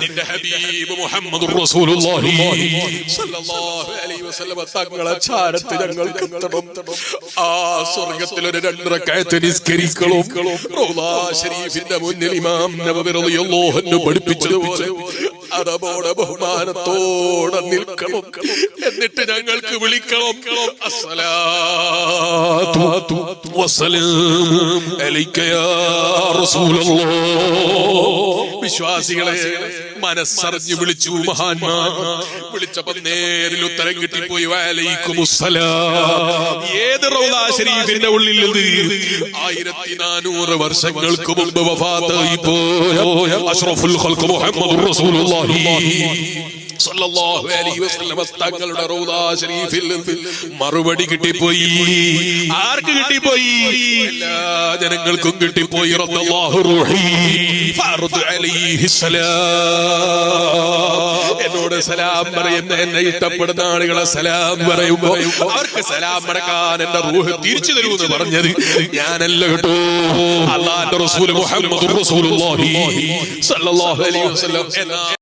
നിന്റെ ഹബീബ് മുഹമ്മദുർ റസൂലുള്ളാഹി സ്വല്ലല്ലാഹു അലൈഹി വസല്ലം തങ്ങളെ ചാരത്ത് ഞങ്ങൾക്ക് എത്തണം. ആ സ്വർഗ്ഗത്തിൽ ഒരു 2 റക്അത്ത് നിസ്കരിക്കണം. റൗളാ ശരീഫിന്റെ മുന്നിൽ ഇമാം നബവി റളിയല്ലാഹു അൻഹു പഠിപ്പിച്ചതുപോലെ അതോടെ ബഹുമാനത്തോടെ നിൽക്കണം. എന്നിട്ട് ഞങ്ങൾക്ക് വിളിക്കണം, അസ്സലാത്തു വസ്സലാമു അലൈക യാ റസൂലല്ലാഹ്. വിശ്വാസികളെ മനസ്സറിഞ്ഞ് വിളിച്ചു മഹാന്മാർ. വിളിച്ചപ്പോ നേരിൽ ഉത്തരം കിട്ടിപ്പോയി, വഅലൈക്കുമുസ്സലാം. ഏത് റൗളാ ശരീഫിന്റെ ഉള്ളിൽ 1400 വർഷങ്ങൾക്ക് മുമ്പ് വഫാത്തായി പോയ അഷ്റഫുൽ ഖൽഖ് മുഹമ്മദുർ റസൂലുള്ളാഹി സ്വല്ലല്ലാഹു അലൈഹി വസല്ലം തങ്ങളുടെ റൗളാ ശരീഫിൽ മറുപടി കിട്ടിപ്പോയി. ആർക്ക് കിട്ടിപ്പോയി? എല്ലാ ജനങ്ങൾക്കും കിട്ടിപ്പോയി. റദ്ദല്ലാഹു റൂഹി ഫർദ് അലൈഹിസ്സലാം. എന്നോട് സലാം പറയുന്ന, എന്നെ ഇഷ്ടപ്പെടുന്ന ആളുകളെ സലാം പറയുമ്പോ അവർക്ക് സലാം മടക്കാൻ എന്റെ റൂഹ് തിരിച്ചു തരുമെന്ന് പറഞ്ഞത് ഞാനല്ല കേട്ടോ, അല്ലാഹുവിന്റെ റസൂൽ മുഹമ്മദുർ റസൂലുള്ളാഹി സ്വല്ലല്ലാഹു അലൈഹി വസല്ലം.